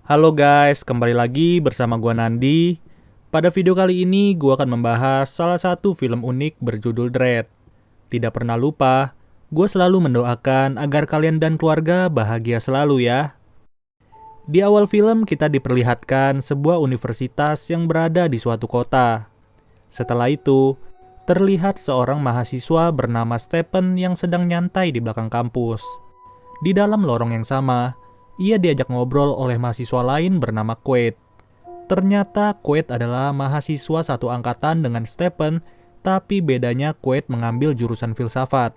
Halo guys, kembali lagi bersama gua Nandi. Pada video kali ini gua akan membahas salah satu film unik berjudul Dread. Tidak pernah lupa, gua selalu mendoakan agar kalian dan keluarga bahagia selalu ya. Di awal film kita diperlihatkan sebuah universitas yang berada di suatu kota. Setelah itu, terlihat seorang mahasiswa bernama Stephen yang sedang nyantai di belakang kampus. Di dalam lorong yang sama, ia diajak ngobrol oleh mahasiswa lain bernama Quaid. Ternyata Quaid adalah mahasiswa satu angkatan dengan Stephen, tapi bedanya Quaid mengambil jurusan filsafat.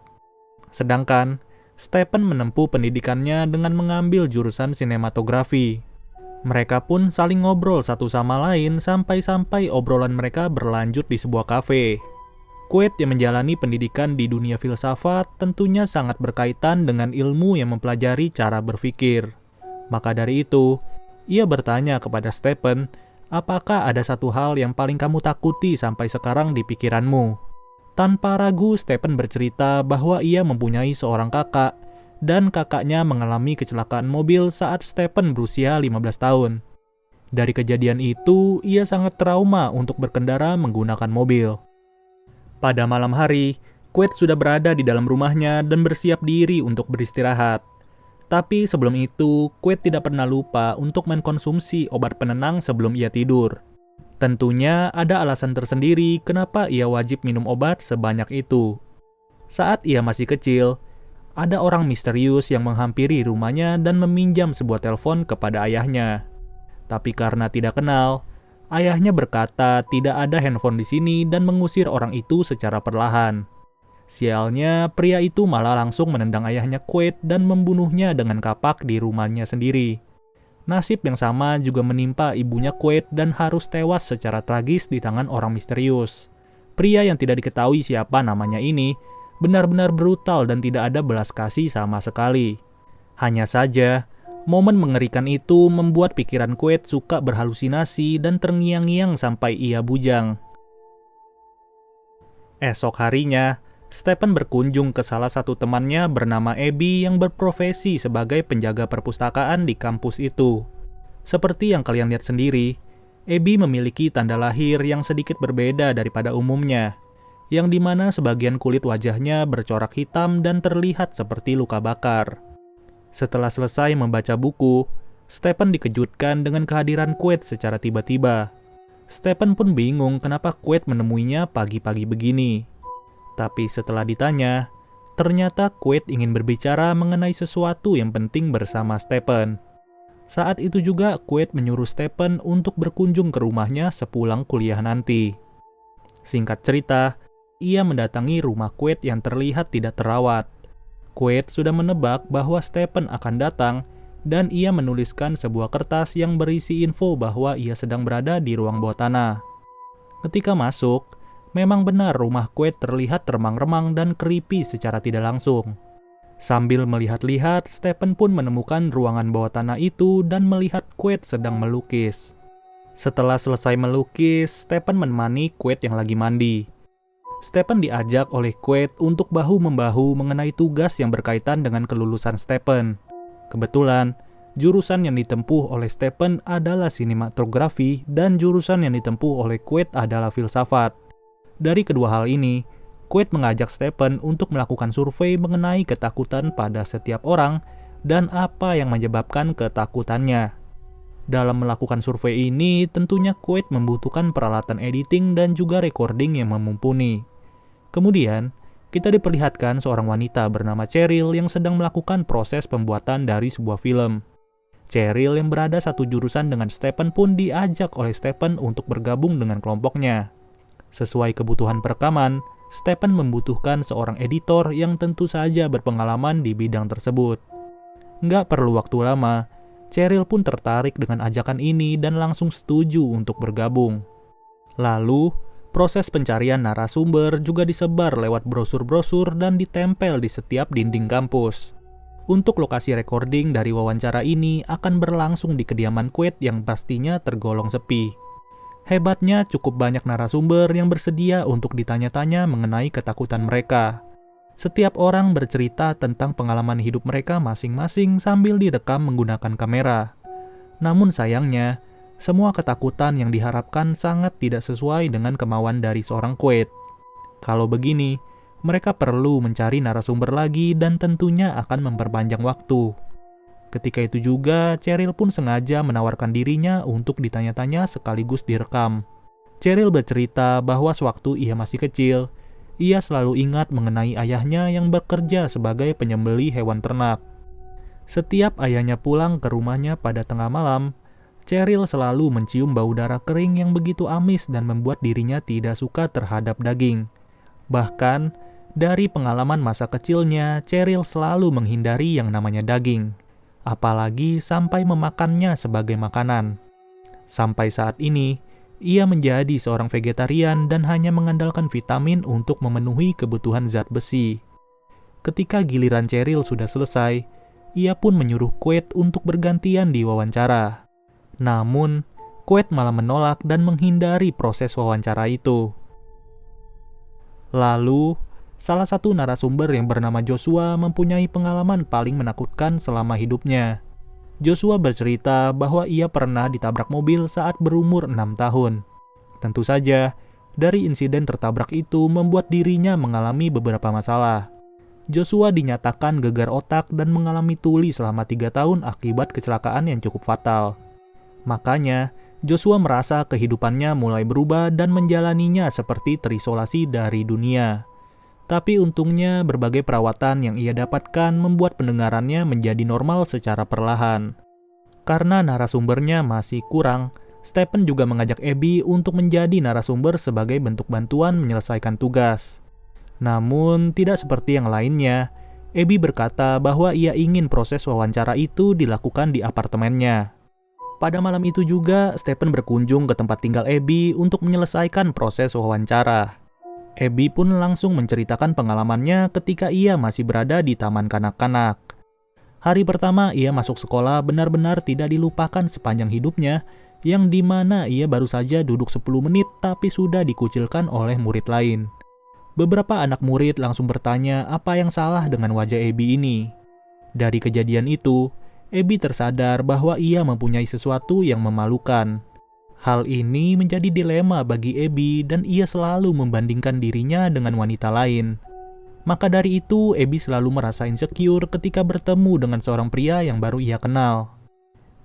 Sedangkan Stephen menempuh pendidikannya dengan mengambil jurusan sinematografi. Mereka pun saling ngobrol satu sama lain sampai-sampai obrolan mereka berlanjut di sebuah kafe. Quaid yang menjalani pendidikan di dunia filsafat tentunya sangat berkaitan dengan ilmu yang mempelajari cara berpikir. Maka dari itu, ia bertanya kepada Stephen, apakah ada satu hal yang paling kamu takuti sampai sekarang di pikiranmu? Tanpa ragu, Stephen bercerita bahwa ia mempunyai seorang kakak, dan kakaknya mengalami kecelakaan mobil saat Stephen berusia 15 tahun. Dari kejadian itu, ia sangat trauma untuk berkendara menggunakan mobil. Pada malam hari, Quaid sudah berada di dalam rumahnya dan bersiap diri untuk beristirahat. Tapi sebelum itu, Quaid tidak pernah lupa untuk mengkonsumsi obat penenang sebelum ia tidur. Tentunya ada alasan tersendiri kenapa ia wajib minum obat sebanyak itu. Saat ia masih kecil, ada orang misterius yang menghampiri rumahnya dan meminjam sebuah telepon kepada ayahnya. Tapi karena tidak kenal, ayahnya berkata tidak ada handphone di sini dan mengusir orang itu secara perlahan. Sialnya, pria itu malah langsung menendang ayahnya Quaid dan membunuhnya dengan kapak di rumahnya sendiri. Nasib yang sama juga menimpa ibunya Quaid dan harus tewas secara tragis di tangan orang misterius. Pria yang tidak diketahui siapa namanya ini benar-benar brutal dan tidak ada belas kasih sama sekali. Hanya saja, momen mengerikan itu membuat pikiran Quaid suka berhalusinasi dan terngiang-ngiang sampai ia bujang. Esok harinya, Stephen berkunjung ke salah satu temannya bernama Abby yang berprofesi sebagai penjaga perpustakaan di kampus itu. Seperti yang kalian lihat sendiri, Abby memiliki tanda lahir yang sedikit berbeda daripada umumnya, yang dimana sebagian kulit wajahnya bercorak hitam dan terlihat seperti luka bakar. Setelah selesai membaca buku, Stephen dikejutkan dengan kehadiran Quaid secara tiba-tiba. Stephen pun bingung kenapa Quaid menemuinya pagi-pagi begini. Tapi setelah ditanya, ternyata Quaid ingin berbicara mengenai sesuatu yang penting bersama Stephen. Saat itu juga Quaid menyuruh Stephen untuk berkunjung ke rumahnya sepulang kuliah nanti. Singkat cerita, ia mendatangi rumah Quaid yang terlihat tidak terawat. Quaid sudah menebak bahwa Stephen akan datang dan ia menuliskan sebuah kertas yang berisi info bahwa ia sedang berada di ruang bawah tanah. Ketika masuk, memang benar rumah Quaid terlihat remang-remang dan creepy secara tidak langsung. Sambil melihat-lihat, Stephen pun menemukan ruangan bawah tanah itu dan melihat Quaid sedang melukis. Setelah selesai melukis, Stephen menemani Quaid yang lagi mandi. Stephen diajak oleh Quaid untuk bahu-membahu mengenai tugas yang berkaitan dengan kelulusan Stephen. Kebetulan, jurusan yang ditempuh oleh Stephen adalah sinematografi dan jurusan yang ditempuh oleh Quaid adalah filsafat. Dari kedua hal ini, Quaid mengajak Stephen untuk melakukan survei mengenai ketakutan pada setiap orang dan apa yang menyebabkan ketakutannya. Dalam melakukan survei ini, tentunya Quaid membutuhkan peralatan editing dan juga recording yang mumpuni. Kemudian, kita diperlihatkan seorang wanita bernama Cheryl yang sedang melakukan proses pembuatan dari sebuah film. Cheryl yang berada satu jurusan dengan Stephen pun diajak oleh Stephen untuk bergabung dengan kelompoknya. Sesuai kebutuhan perekaman, Stephen membutuhkan seorang editor yang tentu saja berpengalaman di bidang tersebut. Nggak perlu waktu lama, Cheryl pun tertarik dengan ajakan ini dan langsung setuju untuk bergabung. Lalu, proses pencarian narasumber juga disebar lewat brosur-brosur dan ditempel di setiap dinding kampus. Untuk lokasi recording dari wawancara ini akan berlangsung di kediaman Quaid yang pastinya tergolong sepi. Hebatnya cukup banyak narasumber yang bersedia untuk ditanya-tanya mengenai ketakutan mereka. Setiap orang bercerita tentang pengalaman hidup mereka masing-masing sambil direkam menggunakan kamera. Namun sayangnya, semua ketakutan yang diharapkan sangat tidak sesuai dengan kemauan dari seorang Quaid. Kalau begini, mereka perlu mencari narasumber lagi dan tentunya akan memperpanjang waktu. Ketika itu juga, Cheryl pun sengaja menawarkan dirinya untuk ditanya-tanya sekaligus direkam. Cheryl bercerita bahwa sewaktu ia masih kecil, ia selalu ingat mengenai ayahnya yang bekerja sebagai penyembelih hewan ternak. Setiap ayahnya pulang ke rumahnya pada tengah malam, Cheryl selalu mencium bau darah kering yang begitu amis dan membuat dirinya tidak suka terhadap daging. Bahkan, dari pengalaman masa kecilnya, Cheryl selalu menghindari yang namanya daging, apalagi sampai memakannya sebagai makanan. Sampai saat ini, ia menjadi seorang vegetarian dan hanya mengandalkan vitamin untuk memenuhi kebutuhan zat besi. Ketika giliran Cheryl sudah selesai, ia pun menyuruh Quaid untuk bergantian di wawancara. Namun, Quaid malah menolak dan menghindari proses wawancara itu. Lalu, salah satu narasumber yang bernama Joshua mempunyai pengalaman paling menakutkan selama hidupnya. Joshua bercerita bahwa ia pernah ditabrak mobil saat berumur 6 tahun. Tentu saja, dari insiden tertabrak itu membuat dirinya mengalami beberapa masalah. Joshua dinyatakan gegar otak dan mengalami tuli selama 3 tahun akibat kecelakaan yang cukup fatal. Makanya, Joshua merasa kehidupannya mulai berubah dan menjalaninya seperti terisolasi dari dunia. Tapi untungnya berbagai perawatan yang ia dapatkan membuat pendengarannya menjadi normal secara perlahan. Karena narasumbernya masih kurang, Stephen juga mengajak Abby untuk menjadi narasumber sebagai bentuk bantuan menyelesaikan tugas. Namun, tidak seperti yang lainnya, Abby berkata bahwa ia ingin proses wawancara itu dilakukan di apartemennya. Pada malam itu juga, Stephen berkunjung ke tempat tinggal Abby untuk menyelesaikan proses wawancara. Abby pun langsung menceritakan pengalamannya ketika ia masih berada di taman kanak-kanak. Hari pertama ia masuk sekolah benar-benar tidak dilupakan sepanjang hidupnya, yang dimana ia baru saja duduk 10 menit tapi sudah dikucilkan oleh murid lain. Beberapa anak murid langsung bertanya apa yang salah dengan wajah Abby ini. Dari kejadian itu, Abby tersadar bahwa ia mempunyai sesuatu yang memalukan. Hal ini menjadi dilema bagi Abby dan ia selalu membandingkan dirinya dengan wanita lain. Maka dari itu, Abby selalu merasa insecure ketika bertemu dengan seorang pria yang baru ia kenal.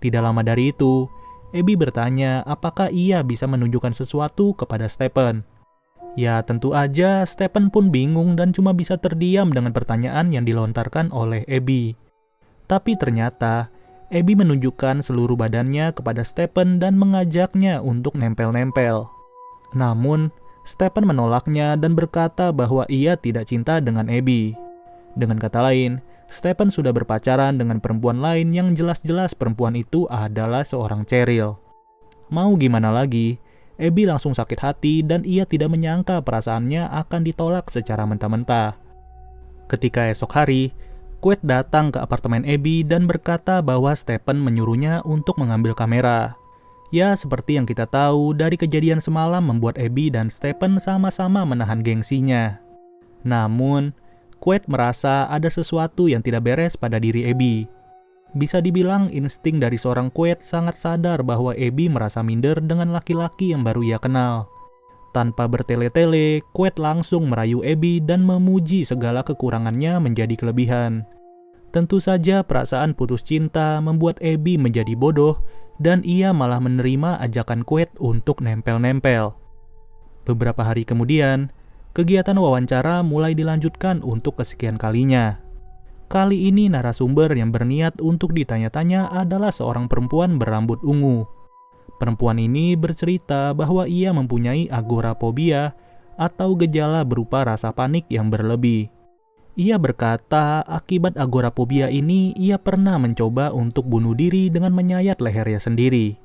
Tidak lama dari itu, Abby bertanya apakah ia bisa menunjukkan sesuatu kepada Stephen. Ya tentu aja Stephen pun bingung dan cuma bisa terdiam dengan pertanyaan yang dilontarkan oleh Abby. Tapi ternyata, Abby menunjukkan seluruh badannya kepada Stephen dan mengajaknya untuk nempel-nempel. Namun, Stephen menolaknya dan berkata bahwa ia tidak cinta dengan Abby. Dengan kata lain, Stephen sudah berpacaran dengan perempuan lain yang jelas-jelas perempuan itu adalah seorang Cheryl. Mau gimana lagi, Abby langsung sakit hati dan ia tidak menyangka perasaannya akan ditolak secara mentah-mentah. Ketika esok hari, Quaid datang ke apartemen Abby dan berkata bahwa Stephen menyuruhnya untuk mengambil kamera. Ya, seperti yang kita tahu dari kejadian semalam membuat Abby dan Stephen sama-sama menahan gengsinya. Namun, Quaid merasa ada sesuatu yang tidak beres pada diri Abby. Bisa dibilang insting dari seorang Quaid sangat sadar bahwa Abby merasa minder dengan laki-laki yang baru ia kenal. Tanpa bertele-tele, Quaid langsung merayu Abby dan memuji segala kekurangannya menjadi kelebihan. Tentu saja perasaan putus cinta membuat Abby menjadi bodoh dan ia malah menerima ajakan Quaid untuk nempel-nempel. Beberapa hari kemudian, kegiatan wawancara mulai dilanjutkan untuk kesekian kalinya. Kali ini narasumber yang berniat untuk ditanya-tanya adalah seorang perempuan berambut ungu. Perempuan ini bercerita bahwa ia mempunyai agorafobia atau gejala berupa rasa panik yang berlebih. Ia berkata akibat agorafobia ini ia pernah mencoba untuk bunuh diri dengan menyayat lehernya sendiri.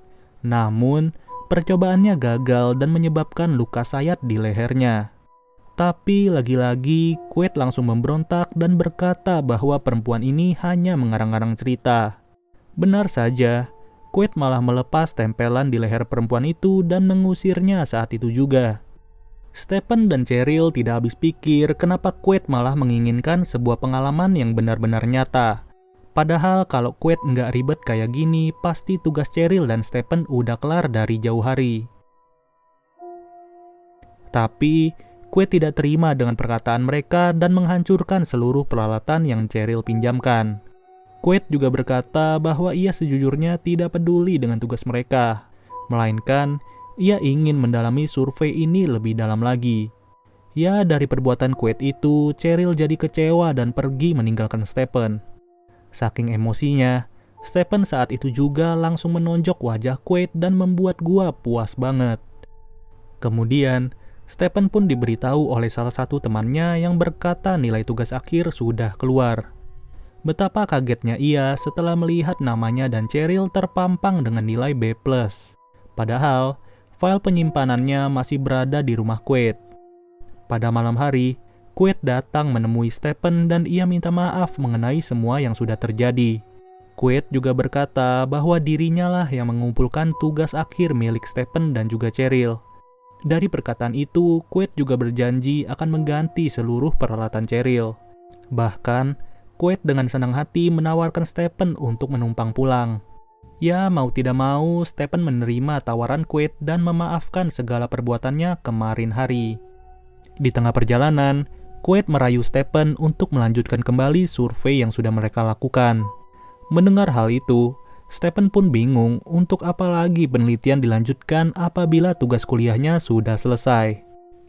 Namun, percobaannya gagal dan menyebabkan luka sayat di lehernya. Tapi lagi-lagi Quaid langsung memberontak dan berkata bahwa perempuan ini hanya mengarang-arang cerita. Benar saja, Quaid malah melepas tempelan di leher perempuan itu dan mengusirnya saat itu juga. Stephen dan Cheryl tidak habis pikir kenapa Quaid malah menginginkan sebuah pengalaman yang benar-benar nyata. Padahal kalau Quaid nggak ribet kayak gini, pasti tugas Cheryl dan Stephen udah kelar dari jauh hari. Tapi, Quaid tidak terima dengan perkataan mereka dan menghancurkan seluruh peralatan yang Cheryl pinjamkan. Quaid juga berkata bahwa ia sejujurnya tidak peduli dengan tugas mereka, melainkan ia ingin mendalami survei ini lebih dalam lagi. Ya, dari perbuatan Quaid itu, Cheryl jadi kecewa dan pergi meninggalkan Stephen. Saking emosinya, Stephen saat itu juga langsung menonjok wajah Quaid dan membuat gua puas banget. Kemudian, Stephen pun diberitahu oleh salah satu temannya yang berkata nilai tugas akhir sudah keluar. Betapa kagetnya ia setelah melihat namanya dan Cheryl terpampang dengan nilai B+. Padahal, file penyimpanannya masih berada di rumah Quaid. Pada malam hari, Quaid datang menemui Stephen dan ia minta maaf mengenai semua yang sudah terjadi. Quaid juga berkata bahwa dirinya lah yang mengumpulkan tugas akhir milik Stephen dan juga Cheryl. Dari perkataan itu, Quaid juga berjanji akan mengganti seluruh peralatan Cheryl. Bahkan, Quaid dengan senang hati menawarkan Stephen untuk menumpang pulang. Ya, mau tidak mau, Stephen menerima tawaran Quaid dan memaafkan segala perbuatannya kemarin hari. Di tengah perjalanan, Quaid merayu Stephen untuk melanjutkan kembali survei yang sudah mereka lakukan. Mendengar hal itu, Stephen pun bingung untuk apa lagi penelitian dilanjutkan apabila tugas kuliahnya sudah selesai.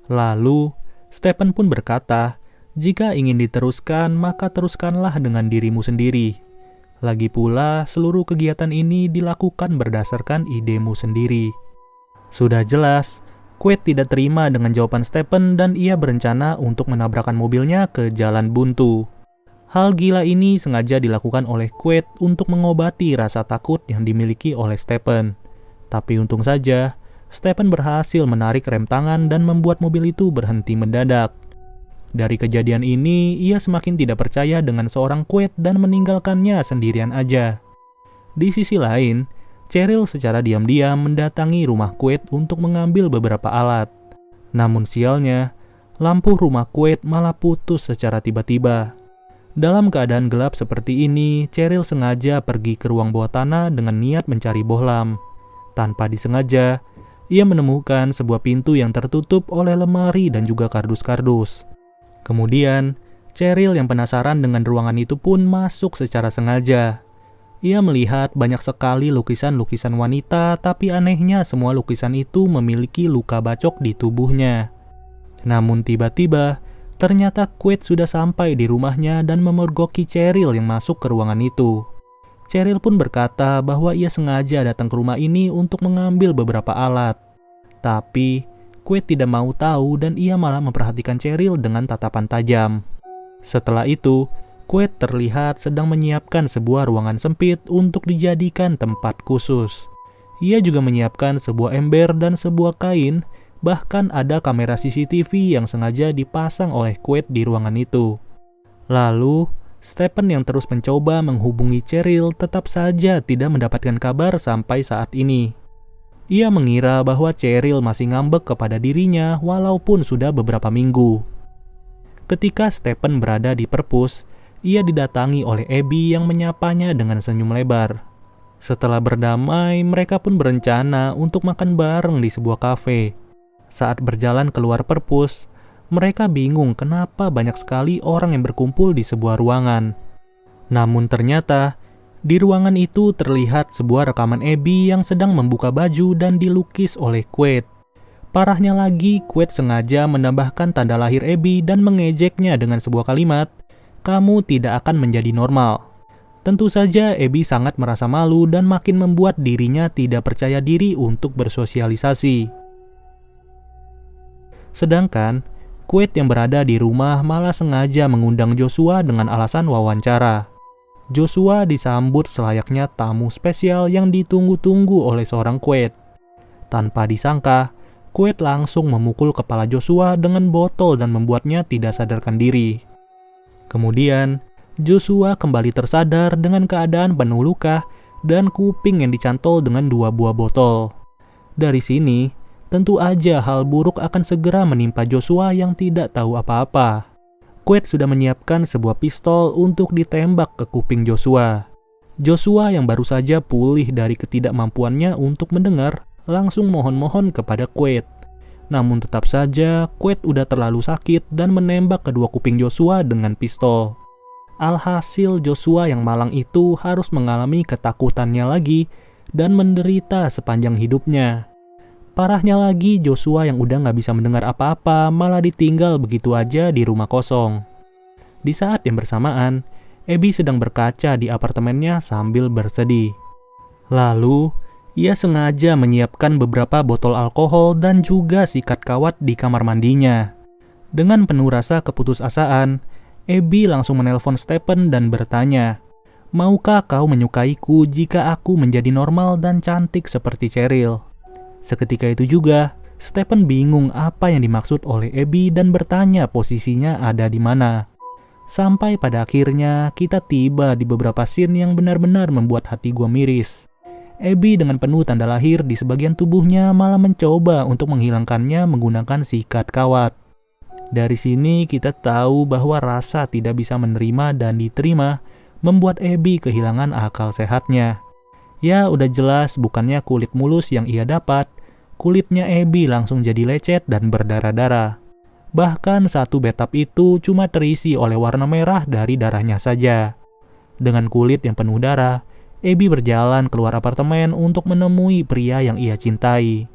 Lalu, Stephen pun berkata, jika ingin diteruskan, maka teruskanlah dengan dirimu sendiri. Lagi pula, seluruh kegiatan ini dilakukan berdasarkan idemu sendiri. Sudah jelas, Quaid tidak terima dengan jawaban Stephen dan ia berencana untuk menabrakkan mobilnya ke jalan buntu. Hal gila ini sengaja dilakukan oleh Quaid untuk mengobati rasa takut yang dimiliki oleh Stephen. Tapi untung saja, Stephen berhasil menarik rem tangan dan membuat mobil itu berhenti mendadak. Dari kejadian ini, ia semakin tidak percaya dengan seorang Quaid dan meninggalkannya sendirian aja. Di sisi lain, Cheryl secara diam-diam mendatangi rumah Quaid untuk mengambil beberapa alat. Namun sialnya, lampu rumah Quaid malah putus secara tiba-tiba. Dalam keadaan gelap seperti ini, Cheryl sengaja pergi ke ruang bawah tanah dengan niat mencari bohlam. Tanpa disengaja, ia menemukan sebuah pintu yang tertutup oleh lemari dan juga kardus-kardus. Kemudian, Cheryl yang penasaran dengan ruangan itu pun masuk secara sengaja. Ia melihat banyak sekali lukisan-lukisan wanita, tapi anehnya semua lukisan itu memiliki luka bacok di tubuhnya. Namun tiba-tiba, ternyata Quaid sudah sampai di rumahnya dan memergoki Cheryl yang masuk ke ruangan itu. Cheryl pun berkata bahwa ia sengaja datang ke rumah ini untuk mengambil beberapa alat. Tapi, Quaid tidak mau tahu dan ia malah memperhatikan Cheryl dengan tatapan tajam. Setelah itu, Quaid terlihat sedang menyiapkan sebuah ruangan sempit untuk dijadikan tempat khusus. Ia juga menyiapkan sebuah ember dan sebuah kain, bahkan ada kamera CCTV yang sengaja dipasang oleh Quaid di ruangan itu. Lalu, Stephen yang terus mencoba menghubungi Cheryl tetap saja tidak mendapatkan kabar sampai saat ini. Ia mengira bahwa Cheryl masih ngambek kepada dirinya walaupun sudah beberapa minggu. Ketika Stephen berada di perpus, ia didatangi oleh Abby yang menyapanya dengan senyum lebar. Setelah berdamai, mereka pun berencana untuk makan bareng di sebuah kafe. Saat berjalan keluar perpus, mereka bingung kenapa banyak sekali orang yang berkumpul di sebuah ruangan. Namun ternyata, di ruangan itu terlihat sebuah rekaman Abby yang sedang membuka baju dan dilukis oleh Quaid. Parahnya lagi, Quaid sengaja menambahkan tanda lahir Abby dan mengejeknya dengan sebuah kalimat, "Kamu tidak akan menjadi normal." Tentu saja Abby sangat merasa malu dan makin membuat dirinya tidak percaya diri untuk bersosialisasi. Sedangkan, Quaid yang berada di rumah malah sengaja mengundang Joshua dengan alasan wawancara. Joshua disambut selayaknya tamu spesial yang ditunggu-tunggu oleh seorang Quaid. Tanpa disangka, Quaid langsung memukul kepala Joshua dengan botol dan membuatnya tidak sadarkan diri. Kemudian, Joshua kembali tersadar dengan keadaan penuh luka dan kuping yang dicantol dengan 2 buah botol. Dari sini, tentu aja hal buruk akan segera menimpa Joshua yang tidak tahu apa-apa. Quaid sudah menyiapkan sebuah pistol untuk ditembak ke kuping Joshua. Joshua yang baru saja pulih dari ketidakmampuannya untuk mendengar, langsung mohon-mohon kepada Quaid. Namun tetap saja, Quaid udah terlalu sakit dan menembak kedua kuping Joshua dengan pistol. Alhasil Joshua yang malang itu harus mengalami ketakutannya lagi dan menderita sepanjang hidupnya. Parahnya lagi, Joshua yang udah gak bisa mendengar apa-apa malah ditinggal begitu aja di rumah kosong. Di saat yang bersamaan, Abby sedang berkaca di apartemennya sambil bersedih. Lalu, ia sengaja menyiapkan beberapa botol alkohol dan juga sikat kawat di kamar mandinya. Dengan penuh rasa keputusasaan, Abby langsung menelpon Stephen dan bertanya, "Maukah kau menyukaiku jika aku menjadi normal dan cantik seperti Cheryl?" Seketika itu juga, Stephen bingung apa yang dimaksud oleh Abby dan bertanya posisinya ada di mana. Sampai pada akhirnya kita tiba di beberapa scene yang benar-benar membuat hati gua miris. Abby dengan penuh tanda lahir di sebagian tubuhnya malah mencoba untuk menghilangkannya menggunakan sikat kawat. Dari sini kita tahu bahwa rasa tidak bisa menerima dan diterima membuat Abby kehilangan akal sehatnya. Ya udah jelas bukannya kulit mulus yang ia dapat, kulitnya Abby langsung jadi lecet dan berdarah-darah. Bahkan satu bathtub itu cuma terisi oleh warna merah dari darahnya saja. Dengan kulit yang penuh darah, Abby berjalan keluar apartemen untuk menemui pria yang ia cintai.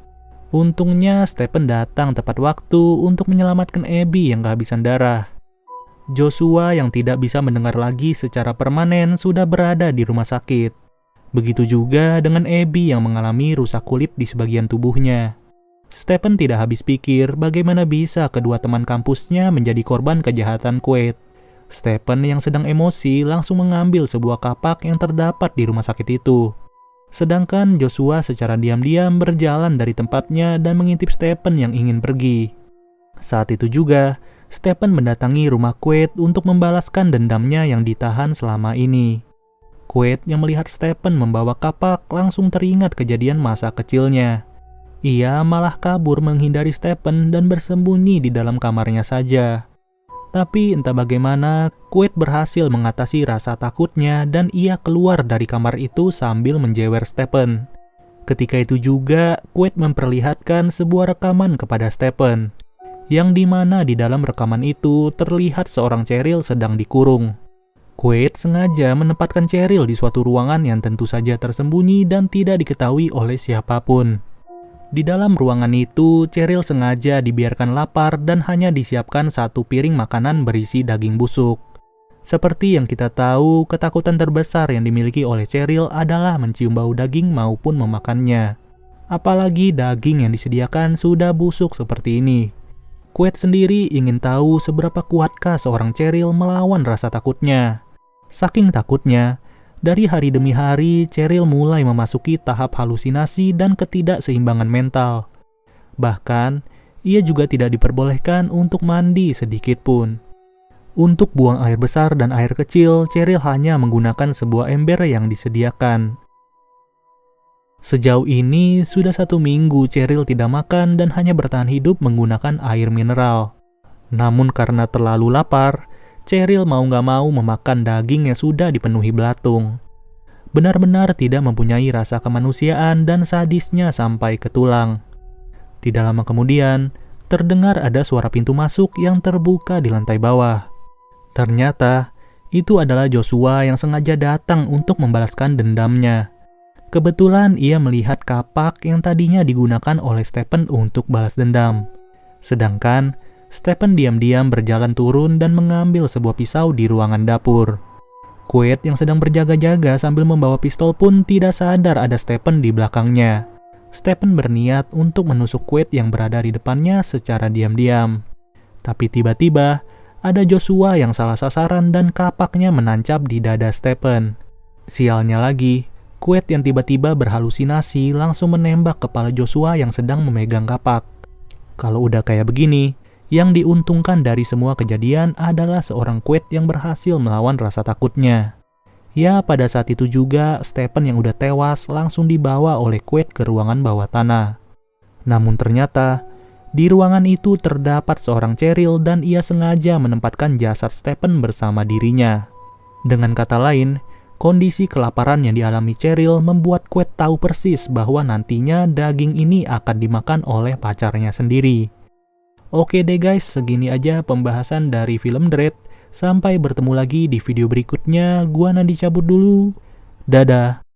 Untungnya Stephen datang tepat waktu untuk menyelamatkan Abby yang kehabisan darah. Joshua yang tidak bisa mendengar lagi secara permanen sudah berada di rumah sakit. Begitu juga dengan Abby yang mengalami rusak kulit di sebagian tubuhnya. Stephen tidak habis pikir bagaimana bisa kedua teman kampusnya menjadi korban kejahatan Quaid. Stephen yang sedang emosi langsung mengambil sebuah kapak yang terdapat di rumah sakit itu. Sedangkan Joshua secara diam-diam berjalan dari tempatnya dan mengintip Stephen yang ingin pergi. Saat itu juga, Stephen mendatangi rumah Quaid untuk membalaskan dendamnya yang ditahan selama ini. Quaid yang melihat Stephen membawa kapak langsung teringat kejadian masa kecilnya. Ia malah kabur menghindari Stephen dan bersembunyi di dalam kamarnya saja. Tapi entah bagaimana, Quaid berhasil mengatasi rasa takutnya dan ia keluar dari kamar itu sambil menjewer Stephen. Ketika itu juga, Quaid memperlihatkan sebuah rekaman kepada Stephen, yang dimana di dalam rekaman itu terlihat seorang Cheryl sedang dikurung. Quaid sengaja menempatkan Cheryl di suatu ruangan yang tentu saja tersembunyi dan tidak diketahui oleh siapapun. Di dalam ruangan itu, Cheryl sengaja dibiarkan lapar dan hanya disiapkan satu piring makanan berisi daging busuk. Seperti yang kita tahu, ketakutan terbesar yang dimiliki oleh Cheryl adalah mencium bau daging maupun memakannya. Apalagi daging yang disediakan sudah busuk seperti ini. Quaid sendiri ingin tahu seberapa kuatkah seorang Cheryl melawan rasa takutnya. Saking takutnya, dari hari demi hari Cheryl mulai memasuki tahap halusinasi dan ketidakseimbangan mental. Bahkan, ia juga tidak diperbolehkan untuk mandi sedikit pun. Untuk buang air besar dan air kecil, Cheryl hanya menggunakan sebuah ember yang disediakan. Sejauh ini, sudah 1 minggu Cheryl tidak makan dan hanya bertahan hidup menggunakan air mineral. Namun karena terlalu lapar, Cheryl mau gak mau memakan daging yang sudah dipenuhi belatung. Benar-benar tidak mempunyai rasa kemanusiaan dan sadisnya sampai ke tulang. Tidak lama kemudian, terdengar ada suara pintu masuk yang terbuka di lantai bawah. Ternyata, itu adalah Joshua yang sengaja datang untuk membalaskan dendamnya. Kebetulan ia melihat kapak yang tadinya digunakan oleh Stephen untuk balas dendam. Sedangkan, Stephen diam-diam berjalan turun dan mengambil sebuah pisau di ruangan dapur. Quaid yang sedang berjaga-jaga sambil membawa pistol pun tidak sadar ada Stephen di belakangnya. Stephen berniat untuk menusuk Quaid yang berada di depannya secara diam-diam. Tapi tiba-tiba, ada Joshua yang salah sasaran dan kapaknya menancap di dada Stephen. Sialnya lagi, Quaid yang tiba-tiba berhalusinasi langsung menembak kepala Joshua yang sedang memegang kapak. Kalau udah kayak begini, yang diuntungkan dari semua kejadian adalah seorang Quaid yang berhasil melawan rasa takutnya. Ya, pada saat itu juga Stephen yang udah tewas langsung dibawa oleh Quaid ke ruangan bawah tanah. Namun ternyata, Di ruangan itu terdapat seorang Cheryl dan ia sengaja menempatkan jasad Stephen bersama dirinya. Dengan kata lain, kondisi kelaparan yang dialami Cheryl membuat Quaid tahu persis bahwa nantinya daging ini akan dimakan oleh pacarnya sendiri. Oke deh guys, segini aja pembahasan dari film Dredd. Sampai bertemu lagi di video berikutnya. Gua Nandi cabut dulu. Dadah.